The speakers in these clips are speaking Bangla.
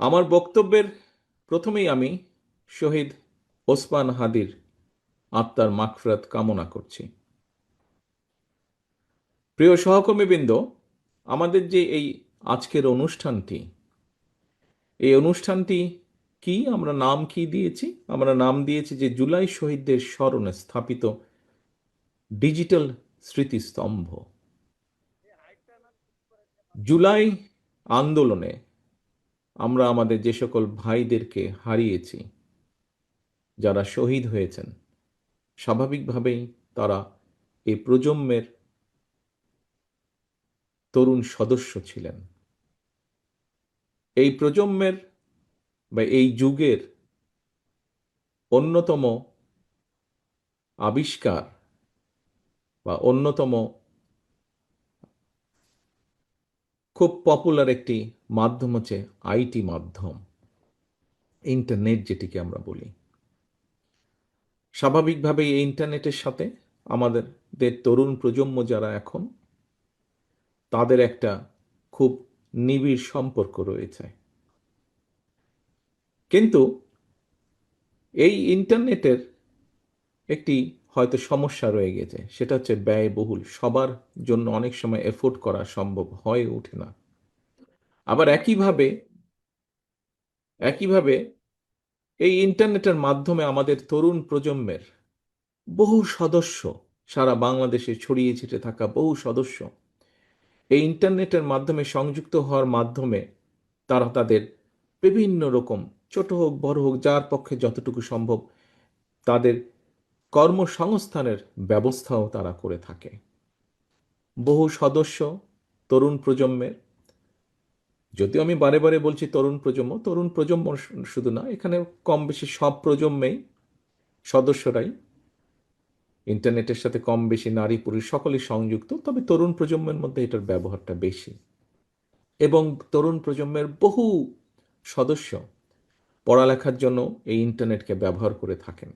আমার বক্তব্যের প্রথমেই আমি শহীদ ওসমান হাদির আত্মার মাগফিরাত কামনা করছি। প্রিয় সহকর্মীবৃন্দ, আমাদের যে এই আজকের অনুষ্ঠানটি, এই অনুষ্ঠানটি কি আমরা নাম কি দিয়েছি? আমরা নাম দিয়েছি যে জুলাই শহীদদের স্মরণে স্থাপিত ডিজিটাল স্মৃতিস্তম্ভ। জুলাই আন্দোলনে আমরা আমাদের যে সকল ভাইদেরকে হারিয়েছি, যারা শহীদ হয়েছেন, স্বাভাবিকভাবেই তারা এই প্রজন্মের তরুণ সদস্য ছিলেন। এই প্রজন্মের বা এই যুগের অন্যতম আবিষ্কার বা অন্যতম খুব পপুলার একটি মাধ্যম হচ্ছে আইটি মাধ্যম, ইন্টারনেট যেটিকে আমরা বলি। স্বাভাবিকভাবেই এই ইন্টারনেটের সাথে আমাদের তরুণ প্রজন্ম যারা এখন, তাদের একটা খুব নিবিড় সম্পর্ক রয়েছে। কিন্তু এই ইন্টারনেটের একটি হয়তো সমস্যা রয়ে গেছে, সেটা হচ্ছে ব্যয়বহুল। সবার জন্য অনেক সময় এফোর্ড করা সম্ভব হয়ে ওঠে না। আবার একইভাবে এই ইন্টারনেটের মাধ্যমে আমাদের তরুণ প্রজন্মের বহু সদস্য, সারা বাংলাদেশে ছড়িয়ে ছিটে থাকা বহু সদস্য এই ইন্টারনেটের মাধ্যমে সংযুক্ত হওয়ার মাধ্যমে তারা তাদের বিভিন্ন রকম, ছোট হোক বড় হোক, যার পক্ষে যতটুকু সম্ভব, তাদের কর্মসংস্থানের ব্যবস্থাও তারা করে থাকে। বহু সদস্য তরুণ প্রজন্মের, যদিও আমি বারে বারে বলছি তরুণ প্রজন্ম শুধু না, এখানে কম বেশি সব প্রজন্মেই সদস্যরাই ইন্টারনেটের সাথে কম বেশি নারী পুরুষ সকলেই সংযুক্ত, তবে তরুণ প্রজন্মের মধ্যে এটার ব্যবহারটা বেশি। এবং তরুণ প্রজন্মের বহু সদস্য পড়ালেখার জন্য এই ইন্টারনেটকে ব্যবহার করে থাকেন।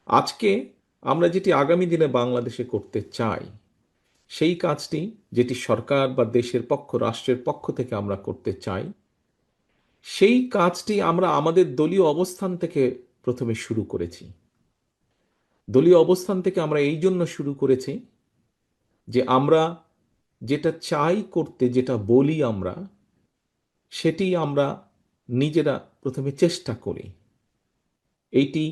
আজকে আমরা যেটি আগামী দিনে বাংলাদেশে করতে চাই, সেই কাজটি যেটি সরকার বা দেশের পক্ষ, রাষ্ট্রের পক্ষ থেকে আমরা করতে চাই, সেই কাজটি আমরা আমাদের দলীয় অবস্থান থেকে প্রথমে শুরু করেছি। দলীয় অবস্থান থেকে আমরা এই জন্য শুরু করেছি যে আমরা যেটা চাই করতে, যেটা বলি আমরা, সেটি আমরা নিজেরা প্রথমে চেষ্টা করি। এইটি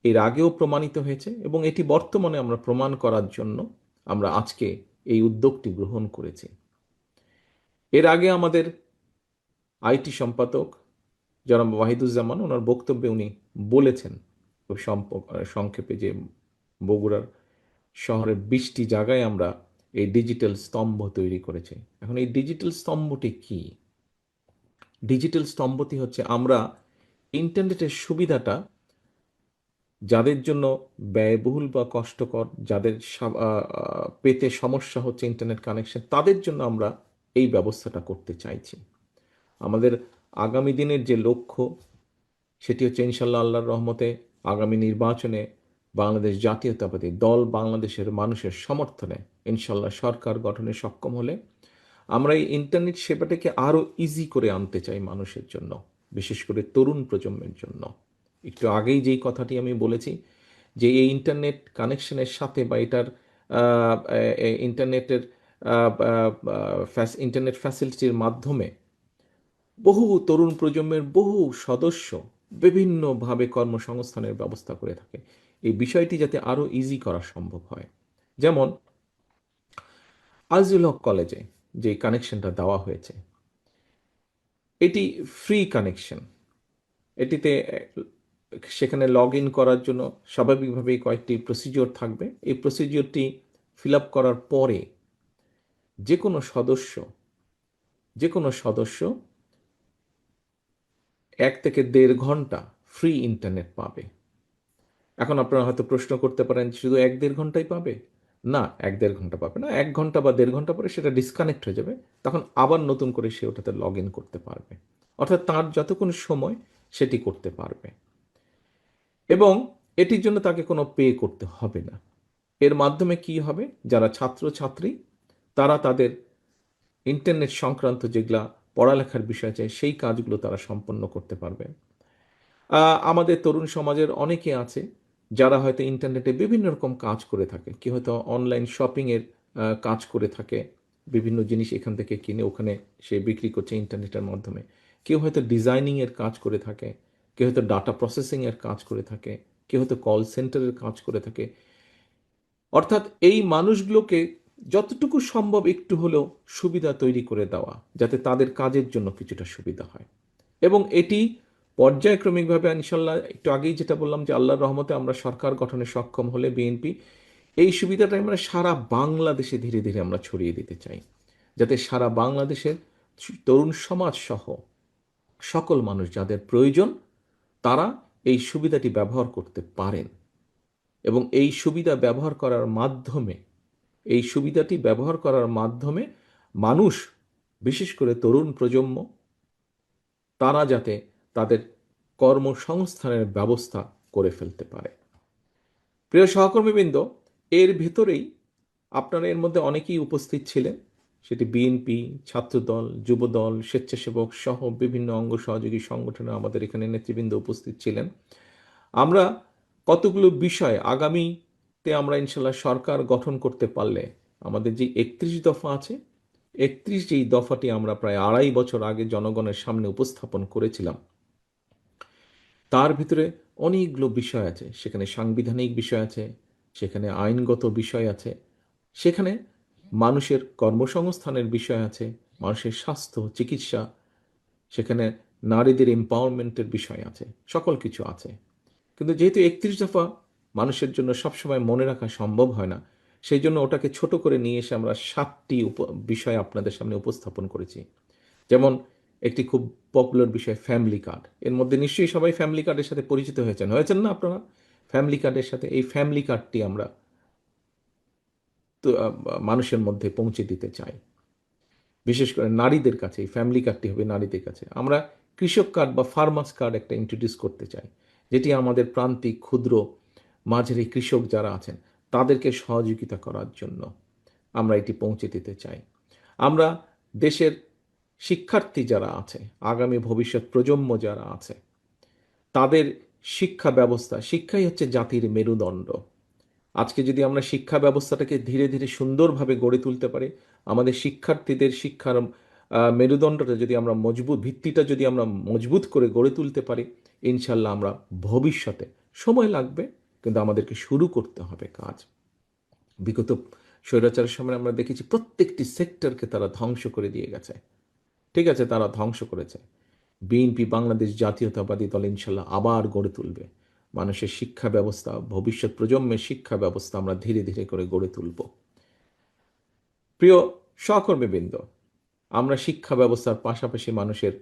এর আগেও প্রমাণিত হয়েছে এবং এটি বর্তমানে আমরা প্রমাণ করার জন্য আমরা আজকে এই উদ্যোগটি গ্রহণ করেছি। এর আগে আমাদের আইটি সম্পাদক জনাব ওয়াহিদুজ্জামান, ওনার বক্তব্যে উনি বলেছেন খুব সংক্ষেপে যে বগুড়ার শহরের 20টি জায়গায় আমরা এই ডিজিটাল স্তম্ভ তৈরি করেছি। এখন এই ডিজিটাল স্তম্ভটি কি? ডিজিটাল স্তম্ভটি হচ্ছে আমরা ইন্টারনেটের সুবিধাটা যাদের জন্য ব্যয়বহুল বা কষ্টকর, যাদের পেতে সমস্যা হচ্ছে ইন্টারনেট কানেকশন, তাদের জন্য আমরা এই ব্যবস্থাটা করতে চাইছি। আমাদের আগামী দিনের যে লক্ষ্য, সেটি হচ্ছে ইনশাল্লাহ আল্লাহর রহমতে আগামী নির্বাচনে বাংলাদেশ জাতীয়তাবাদী দল বাংলাদেশের মানুষের সমর্থনে ইনশাল্লাহ সরকার গঠনে সক্ষম হলে আমরা এই ইন্টারনেট সেবাটাকে আরও ইজি করে আনতে চাই মানুষের জন্য, বিশেষ করে তরুণ প্রজন্মের জন্য। একটু আগেই যেই কথাটি আমি বলেছি যে এই ইন্টারনেট কানেকশনের সাথে বা এটার ইন্টারনেটের ইন্টারনেট ফ্যাসিলিটির মাধ্যমে বহু তরুণ প্রজন্মের বহু সদস্য বিভিন্নভাবে কর্মসংস্থানের ব্যবস্থা করে থাকে। এই বিষয়টি যাতে আরও ইজি করা সম্ভব হয়, যেমন আজিজুল হক কলেজে যে কানেকশনটা দেওয়া হয়েছে, এটি ফ্রি কানেকশন। এটিতে সেখানে লগ ইন করার জন্য স্বাভাবিকভাবেই কয়েকটি প্রসিজিওর থাকবে। এই প্রসিজিওরটি ফিল আপ করার পরে যে কোনো সদস্য যে কোনো সদস্য 1 থেকে 1.5 ঘন্টা ফ্রি ইন্টারনেট পাবে। এখন আপনারা হয়তো প্রশ্ন করতে পারেন, শুধু 1-1.5 ঘন্টাই পাবে? না, 1-1.5 ঘন্টা পাবে না। 1 ঘন্টা বা 1.5 ঘন্টা পরে সেটা ডিসকানেক্ট হয়ে যাবে, তখন আবার নতুন করে সে ওটাতে লগ ইন করতে পারবে। অর্থাৎ তার যতক্ষণ সময় সেটি করতে পারবে এবং এটির জন্য তাকে কোনো পে করতে হবে না। এর মাধ্যমে কি হবে, যারা ছাত্রছাত্রী তারা তাদের ইন্টারনেট সংক্রান্ত যেগুলা পড়ালেখার বিষয় আছে, সেই কাজগুলো তারা সম্পন্ন করতে পারবে। আমাদের তরুণ সমাজের অনেকে আছে যারা হয়তো ইন্টারনেটে বিভিন্ন রকম কাজ করে থাকে। কেউ হয়তো অনলাইন শপিংয়ের কাজ করে থাকে, বিভিন্ন জিনিস এখান থেকে কিনে ওখানে সে বিক্রি করছে ইন্টারনেটের মাধ্যমে। কেউ হয়তো ডিজাইনিংয়ের কাজ করে থাকে, কেউ হয়তো ডাটা প্রসেসিংয়ের কাজ করে থাকে, কেউ হয়তো কল সেন্টারের কাজ করে থাকে। অর্থাৎ এই মানুষগুলোকে যতটুকু সম্ভব একটু হলেও সুবিধা তৈরি করে দেওয়া, যাতে তাদের কাজের জন্য কিছুটা সুবিধা হয়। এবং এটি পর্যায়ক্রমিকভাবে ইনশাল্লাহ, একটু আগেই যেটা বললাম যে আল্লাহর রহমতে আমরা সরকার গঠনে সক্ষম হলে বিএনপি এই সুবিধাটা আমরা সারা বাংলাদেশে ধীরে ধীরে আমরা ছড়িয়ে দিতে চাই, যাতে সারা বাংলাদেশের তরুণ সমাজ সহ সকল মানুষ যাদের প্রয়োজন তারা এই সুবিধাটি ব্যবহার করতে পারেন। এবং এই সুবিধা ব্যবহার করার মাধ্যমে, এই সুবিধাটি ব্যবহার করার মাধ্যমে মানুষ, বিশেষ করে তরুণ প্রজন্ম, তারা যাতে তাদের কর্মসংস্থানের ব্যবস্থা করে ফেলতে পারে। প্রিয় সহকর্মীবৃন্দ, এর ভেতরেই আপনারা এর মধ্যে অনেকেই উপস্থিত ছিলেন, সেটি বিএনপি, ছাত্রদল, যুবদল, স্বেচ্ছাসেবক সহ বিভিন্ন অঙ্গ সহযোগী সংগঠনে আমাদের এখানে নেতৃবৃন্দ উপস্থিত ছিলেন। আমরা কতগুলো বিষয় আগামীতে আমরা ইনশাল্লাহ সরকার গঠন করতে পারলে আমাদের যে 31 দফা আছে, 31 যেই দফাটি আমরা প্রায় 2.5 বছর আগে জনগণের সামনে উপস্থাপন করেছিলাম, তার ভিতরে অনেকগুলো বিষয় আছে। সেখানে সাংবিধানিক বিষয় আছে, সেখানে আইনগত বিষয় আছে, সেখানে মানুষের কর্মসংস্থানের বিষয় আছে, মানুষের স্বাস্থ্য, চিকিৎসা, সেখানে নারীদের এম্পাওয়ারমেন্টের বিষয় আছে, সকল কিছু আছে। কিন্তু যেহেতু 31 দফা মানুষের জন্য সবসময় মনে রাখা সম্ভব হয় না, সেই জন্য ওটাকে ছোট করে নিয়ে এসে আমরা 7টি বিষয় আপনাদের সামনে উপস্থাপন করেছি। যেমন একটি খুব পপুলার বিষয় ফ্যামিলি কার্ড। এর মধ্যে নিশ্চয়ই সবাই ফ্যামিলি কার্ডের সাথে পরিচিত হয়েছেন না আপনারা? ফ্যামিলি কার্ডের সাথে এই ফ্যামিলি কার্ডটি আমরা তো মানুষের মধ্যে পৌঁছে দিতে চাই। বিশেষ করে নারীদের কাছে এই ফ্যামিলি কার্ডটি হবে নারীদের কাছে। আমরা কৃষক কার্ড বা ফার্মার্স কার্ড একটা ইন্ট্রোডিউস করতে চাই, যেটি আমাদের প্রান্তিক ক্ষুদ্র মাঝারি কৃষক যারা আছেন তাদেরকে সহযোগিতা করার জন্য আমরা এটি পৌঁছে দিতে চাই। আমরা দেশের শিক্ষার্থী যারা আছে, আগামী ভবিষ্যৎ প্রজন্ম যারা আছে, তাদের শিক্ষা ব্যবস্থা, শিক্ষাই হচ্ছে জাতির মেরুদণ্ড। আজকে যদি আমরা শিক্ষা ব্যবস্থাটাকে ধীরে ধীরে সুন্দরভাবে গড়ে তুলতে পারি, আমাদের শিক্ষার্থীদের শিক্ষার মেরুদণ্ডটা যদি আমরা মজবুত, ভিত্তিটা যদি আমরা মজবুত করে গড়ে তুলতে পারি, ইনশাল্লাহ আমরা ভবিষ্যতে, সময় লাগবে কিন্তু আমাদেরকে শুরু করতে হবে কাজ। বিগত স্বৈরাচারের সময় আমরা দেখেছি প্রত্যেকটি সেক্টরকে তারা ধ্বংস করে দিয়ে গেছে। ঠিক আছে, তারা ধ্বংস করেছে। বিএনপি বাংলাদেশ জাতীয়তাবাদী দল ইনশাল্লাহ আবার গড়ে তুলবে মানুষের শিক্ষা ব্যবস্থা, ভবিষ্যৎ প্রজন্মের শিক্ষা ব্যবস্থা আমরা ধীরে ধীরে করে গড়ে তুলব। প্রিয় সহকর্মীবৃন্দ, আমরা শিক্ষা ব্যবস্থার পাশাপাশি মানুষের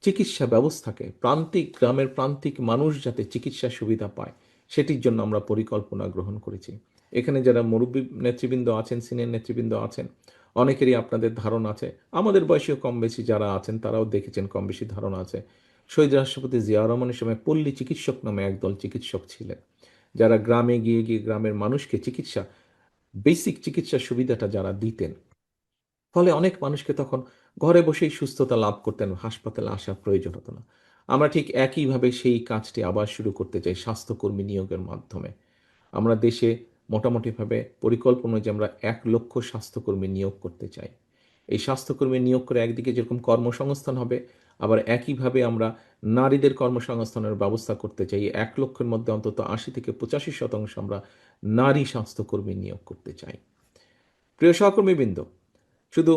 চিকিৎসা ব্যবস্থাকে, প্রান্তিক গ্রামের প্রান্তিক মানুষ যাতে চিকিৎসা সুবিধা পায় সেটির জন্য আমরা পরিকল্পনা গ্রহণ করেছি। এখানে যারা মুরব্বী নেতৃবৃন্দ আছেন, সিনিয়র নেতৃবৃন্দ আছেন, অনেকেরই আপনাদের ধারণা আছে, আমাদের বয়সীয় কম বেশি যারা আছেন তারাও দেখেছেন, কম বেশি ধারণা আছে। শহীদ রাষ্ট্রপতি জিয়া রহমানের সময় পল্লী চিকিৎসক নামে একদল চিকিৎসক ছিলেন, যারা গ্রামে গিয়ে গিয়ে গ্রামের মানুষকে চিকিৎসা, বেসিক চিকিৎসা সুবিধাটা যারা দিতেন, ফলে অনেক মানুষকে তখন ঘরে বসেই সুস্থতা লাভ করতেন, হাসপাতালে আসার প্রয়োজন হতো না। আমরা ঠিক একইভাবে সেই কাজটি আবার শুরু করতে চাই স্বাস্থ্যকর্মী নিয়োগের মাধ্যমে। আমরা দেশে মোটামুটিভাবে পরিকল্পনা যে আমরা 1,00,000 স্বাস্থ্যকর্মী নিয়োগ করতে চাই। এই স্বাস্থ্যকর্মী নিয়োগ করে একদিকে যেরকম কর্মসংস্থান হবে, আবার একইভাবে আমরা নারীদের কর্মসংস্থানের ব্যবস্থা করতে চাই। 1,00,000-এর মধ্যে অন্তত 80-85% আমরা নারী স্বাস্থ্যকর্মী নিয়োগ করতে চাই। প্রিয় সহকর্মীবৃন্দ, শুধু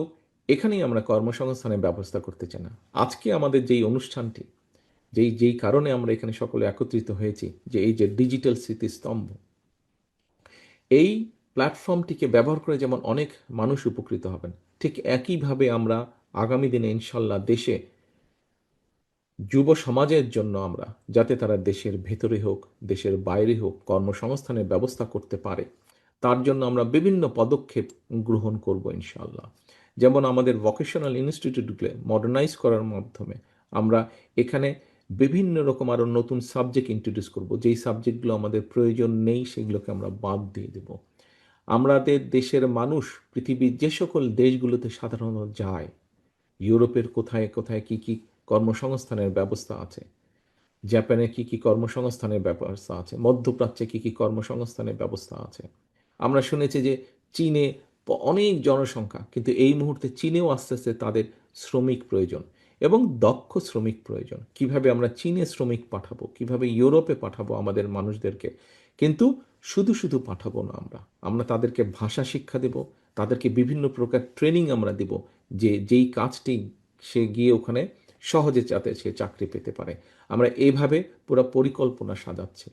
এখানেই আমরা কর্মসংস্থানের ব্যবস্থা করতে চাই না। আজকে আমাদের যেই অনুষ্ঠানটি, যেই কারণে আমরা এখানে সকলে একত্রিত হয়েছি, যে এই যে ডিজিটাল স্মৃতিস্তম্ভ, এই প্ল্যাটফর্মটিকে ব্যবহার করে যেমন অনেক মানুষ উপকৃত হবেন, ঠিক একইভাবে আমরা আগামী দিনে ইনশাল্লাহ দেশে যুব সমাজের জন্য আমরা যাতে তারা দেশের ভেতরে হোক, দেশের বাইরে হোক, কর্মসংস্থানের ব্যবস্থা করতে পারে, তার জন্য আমরা বিভিন্ন পদক্ষেপ গ্রহণ করব ইনশাল্লাহ। যেমন আমাদের ভোকেশনাল ইনস্টিটিউটগুলো মডার্নাইজ করার মাধ্যমে আমরা এখানে বিভিন্ন রকম আরও নতুন সাবজেক্ট ইন্ট্রোডিউস করব। যেই সাবজেক্টগুলো আমাদের প্রয়োজন নেই সেগুলোকে আমরা বাদ দিয়ে দেব। আমাদের দেশের মানুষ পৃথিবীর যে সকল দেশগুলোতে সাধারণত যায়, ইউরোপের কোথায় কোথায় কি কি কর্মসংস্থানের ব্যবস্থা আছে, জাপানে কি কি কর্মসংস্থানের ব্যবস্থা আছে, মধ্যপ্রাচ্যে কি কি কর্মসংস্থানের ব্যবস্থা আছে। আমরা শুনেছি যে চীনে অনেক জনসংখ্যা, কিন্তু এই মুহূর্তে চীনেও আস্তে আস্তে তাদের শ্রমিক প্রয়োজন এবং দক্ষ শ্রমিক প্রয়োজন। কিভাবে আমরা চীনে শ্রমিক পাঠাবো, কিভাবে ইউরোপে পাঠাবো আমাদের মানুষদেরকে। কিন্তু শুধু শুধু পাঠাবো না, আমরা আমরা তাদেরকে ভাষা শিক্ষা দেব, তাদেরকে বিভিন্ন প্রকার ট্রেনিং আমরা দিব, যে যেই কাজটি সে গিয়ে ওখানে সহজে যাতে সে চাকরি পেতে পারে। আমরা এইভাবে পুরো পরিকল্পনা সাজাচ্ছি।